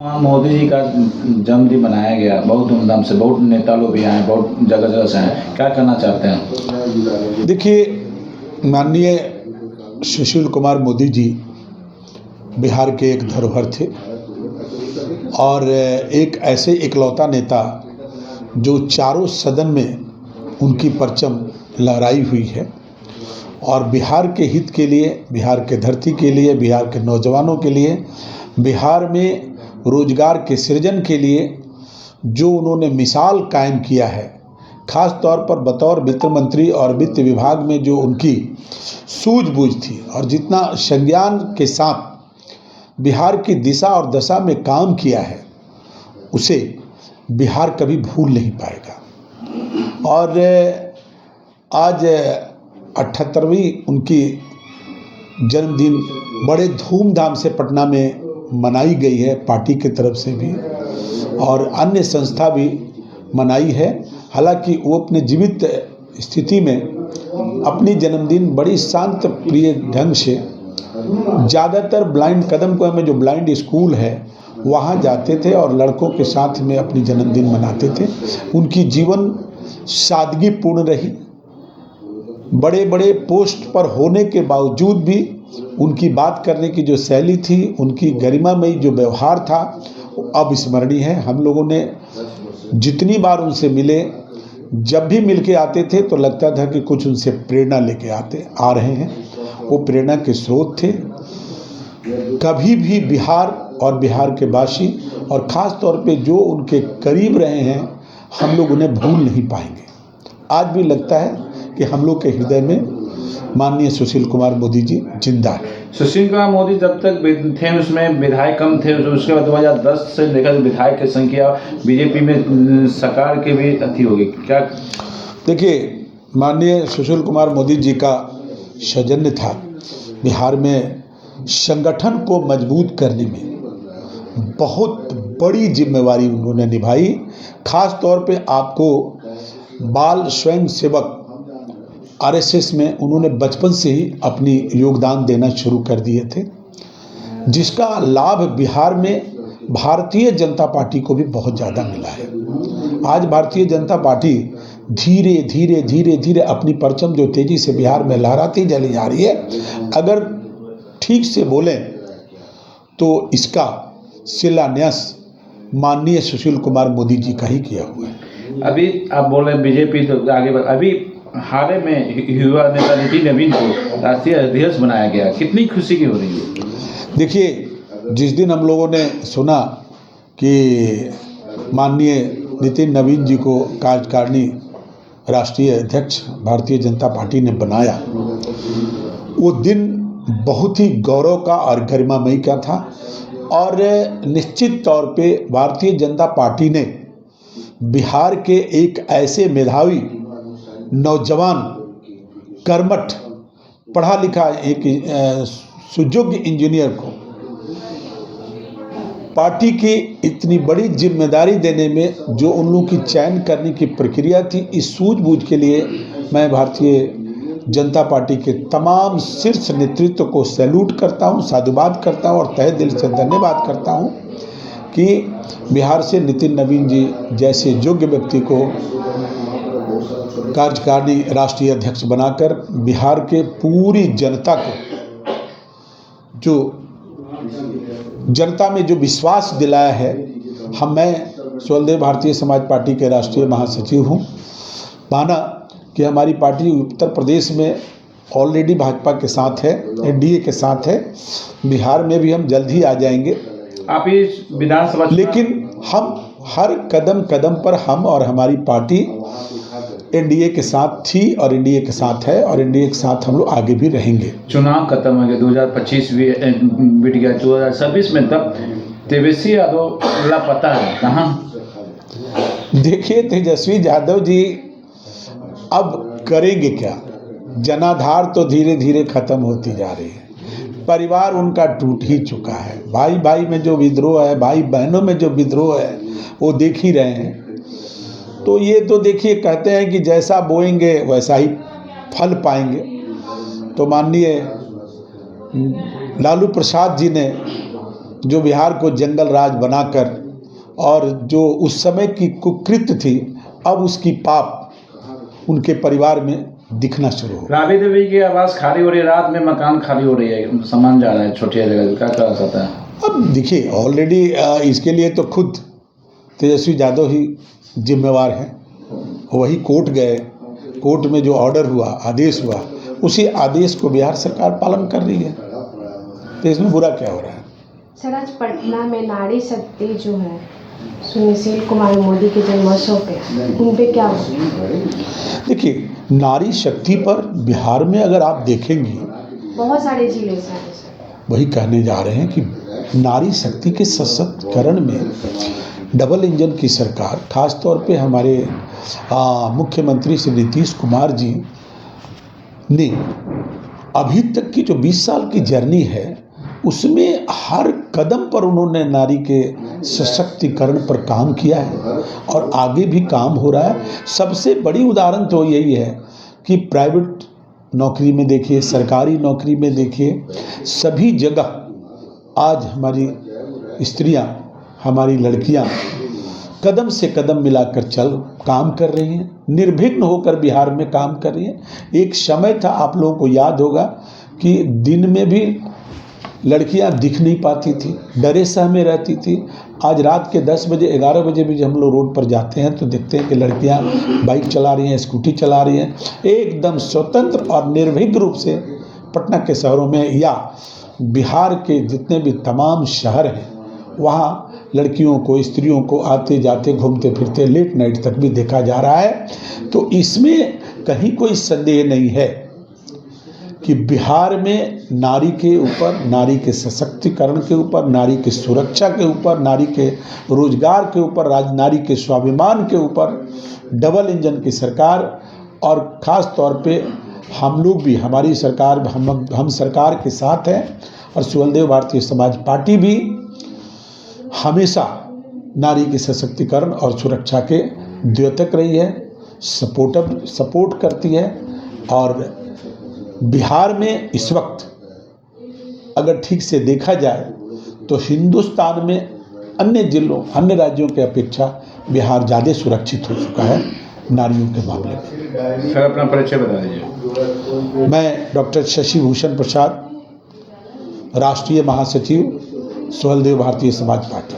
हाँ, मोदी जी का जन्मदिन मनाया गया बहुत धूमधाम से। बहुत नेता लोग भी आए, बहुत जगह जगह से आए। क्या कहना चाहते हैं? देखिए, माननीय सुशील कुमार मोदी जी बिहार के एक धरोहर थे और एक ऐसे इकलौता नेता जो चारों सदन में उनकी परचम लहराई हुई है और बिहार के हित के लिए, बिहार के धरती के लिए, बिहार के नौजवानों के लिए, बिहार में रोजगार के सृजन के लिए जो उन्होंने मिसाल कायम किया है, खास तौर पर बतौर वित्त मंत्री और वित्त विभाग में जो उनकी सूझबूझ थी और जितना संज्ञान के साथ बिहार की दिशा और दशा में काम किया है, उसे बिहार कभी भूल नहीं पाएगा। और आज 78वीं उनकी जन्मदिन बड़े धूमधाम से पटना में मनाई गई है, पार्टी की तरफ से भी और अन्य संस्था भी मनाई है। हालांकि वो अपने जीवित स्थिति में अपनी जन्मदिन बड़ी शांत प्रिय ढंग से, ज़्यादातर ब्लाइंड कदमकुआं में जो ब्लाइंड स्कूल है वहाँ जाते थे और लड़कों के साथ में अपनी जन्मदिन मनाते थे। उनकी जीवन सादगीपूर्ण रही। बड़े बड़े पोस्ट पर होने के बावजूद भी उनकी बात करने की जो शैली थी, उनकी गरिमामयी जो व्यवहार था, वो अविस्मरणीय है। हम लोगों ने जितनी बार उनसे मिले, जब भी मिल के आते थे तो लगता था कि कुछ उनसे प्रेरणा लेके आ रहे हैं। वो प्रेरणा के स्रोत थे। कभी भी बिहार और बिहार के वासी और ख़ास तौर पे जो उनके करीब रहे हैं, हम लोग उन्हें भूल नहीं पाएंगे। आज भी लगता है कि हम लोग के हृदय में माननीय सुशील कुमार मोदी जी जिंदा है। सुशील कुमार मोदी जब तक थे उसमें विधायक कम थे, उसके बाद 2010 से लेकर विधायक की संख्या बीजेपी में सरकार के भी अति हो गई। क्या देखिए, माननीय सुशील कुमार मोदी जी का सौजन्य था बिहार में संगठन को मजबूत करने में बहुत बड़ी जिम्मेवारी उन्होंने निभाई। खास तौर पे आपको बाल स्वयं सेवक आरएसएस में उन्होंने बचपन से ही अपनी योगदान देना शुरू कर दिए थे, जिसका लाभ बिहार में भारतीय जनता पार्टी को भी बहुत ज़्यादा मिला है। आज भारतीय जनता पार्टी धीरे धीरे धीरे धीरे अपनी परचम जो तेज़ी से बिहार में लहराती चली जा रही है। अगर ठीक से बोलें तो इसका शिलान्यास माननीय सुशील कुमार मोदी जी का ही किया हुआ है। अभी आप बोल रहे हैं बीजेपी तो आगे अभी हाल ही में युवा नेता नितिन नवीन को राष्ट्रीय अध्यक्ष बनाया गया, कितनी खुशी की हो रही है? देखिए, जिस दिन हम लोगों ने सुना कि माननीय नितिन नवीन जी को कार्यकारिणी राष्ट्रीय अध्यक्ष भारतीय जनता पार्टी ने बनाया, वो दिन बहुत ही गौरव का और गरिमामयी का था। और निश्चित तौर पे भारतीय जनता पार्टी ने बिहार के एक ऐसे मेधावी नौजवान, कर्मठ, पढ़ा लिखा एक सुयोग्य इंजीनियर को पार्टी की इतनी बड़ी जिम्मेदारी देने में जो उन लोगों की चयन करने की प्रक्रिया थी, इस सूझबूझ के लिए मैं भारतीय जनता पार्टी के तमाम शीर्ष नेतृत्व को सैल्यूट करता हूं, साधुवाद करता हूं और तहे दिल से धन्यवाद करता हूं कि बिहार से नितिन नवीन जी जैसे योग्य व्यक्ति को कार्यकारिणी राष्ट्रीय अध्यक्ष बनाकर बिहार के पूरी जनता को, जो जनता में जो विश्वास दिलाया है। मैं स्वदेव भारतीय समाज पार्टी के राष्ट्रीय महासचिव हूँ। माना कि हमारी पार्टी उत्तर प्रदेश में ऑलरेडी भाजपा के साथ है, एनडीए के साथ है। बिहार में भी हम जल्द ही आ जाएंगे। आप इस विधानसभा, लेकिन हम हर कदम कदम पर हम और हमारी पार्टी एनडीए के साथ थी और एनडीए के साथ है और एनडीए के साथ हम लोग आगे भी रहेंगे। चुनाव खत्म हो गया, 2025 भी बीत गया, 2026 में तब तेजस्वी यादव लापता है, कहाँ? देखिए, तेजस्वी यादव जी अब करेंगे क्या? जनाधार तो धीरे धीरे खत्म होती जा रही है। परिवार उनका टूट ही चुका है। भाई भाई में जो विद्रोह है, भाई बहनों में जो विद्रोह है, वो देख ही रहे हैं। तो ये तो देखिए, कहते हैं कि जैसा बोएंगे वैसा ही फल पाएंगे। तो माननीय लालू प्रसाद जी ने जो बिहार को जंगल राज बनाकर और जो उस समय की कुकृत्य थी, अब उसकी पाप उनके परिवार में दिखना शुरू हो। राबड़ी देवी की आवाज़ खाली हो रही है, रात में मकान खाली हो रही है, सामान जा रहा है छोटी जगह, क्या कहा जाता है? अब देखिए, ऑलरेडी इसके लिए तो खुद तेजस्वी यादव ही जिम्मेवार हैं। वही कोर्ट गए, कोर्ट में जो ऑर्डर हुआ, आदेश हुआ, उसी आदेश को बिहार सरकार पालन कर रही है, तो इसमें बुरा क्या हो रहा है? सर, आज पटना में नारी शक्ति जो है सुशील कुमार मोदी के जन्मोत्सव पे, उन पे क्या होगा? देखिए, नारी शक्ति पर बिहार में अगर आप देखेंगी, बहुत सारे जिले से हैं सर। वही कहने जा रहे हैं कि नारी शक्ति के सशक्तिकरण में डबल इंजन की सरकार, खास तौर पे हमारे मुख्यमंत्री श्री नीतीश कुमार जी ने अभी तक की जो 20 साल की जर्नी है, उसमें हर कदम पर उन्होंने नारी के सशक्तिकरण पर काम किया है और आगे भी काम हो रहा है। सबसे बड़ी उदाहरण तो यही है कि प्राइवेट नौकरी में देखिए, सरकारी नौकरी में देखिए, सभी जगह आज हमारी स्त्रियां, हमारी लड़कियां कदम से कदम मिलाकर काम कर रही हैं, निर्विघ्न होकर बिहार में काम कर रही हैं। एक समय था, आप लोगों को याद होगा, कि दिन में भी लड़कियां दिख नहीं पाती थी, डरे सहमे रहती थी। आज रात के 10 बजे 11 बजे भी जब हम लोग रोड पर जाते हैं तो देखते हैं कि लड़कियां बाइक चला रही हैं, स्कूटी चला रही हैं, एकदम स्वतंत्र और निर्भीक रूप से पटना के शहरों में या बिहार के जितने भी तमाम शहर हैं, वहाँ लड़कियों को, स्त्रियों को आते जाते, घूमते फिरते लेट नाइट तक भी देखा जा रहा है। तो इसमें कहीं कोई संदेह नहीं है कि बिहार में नारी के ऊपर, नारी के सशक्तिकरण के ऊपर, नारी की सुरक्षा के ऊपर, नारी के रोजगार के ऊपर, नारी के स्वाभिमान के ऊपर डबल इंजन की सरकार, और ख़ास तौर पे हम लोग भी, हमारी सरकार, हम सरकार के साथ हैं, और सुहलदेव भारतीय समाज पार्टी भी हमेशा नारी के सशक्तिकरण और सुरक्षा के द्योतक रही है, सपोर्ट करती है। और बिहार में इस वक्त अगर ठीक से देखा जाए तो हिंदुस्तान में अन्य जिलों, अन्य राज्यों के अपेक्षा बिहार ज़्यादा सुरक्षित हो चुका है नारियों के मामले में। सर, अपना परिचय बता दीजिए। मैं डॉक्टर शशि भूषण प्रसाद, राष्ट्रीय महासचिव, सुहलदेव भारतीय समाज पार्टी।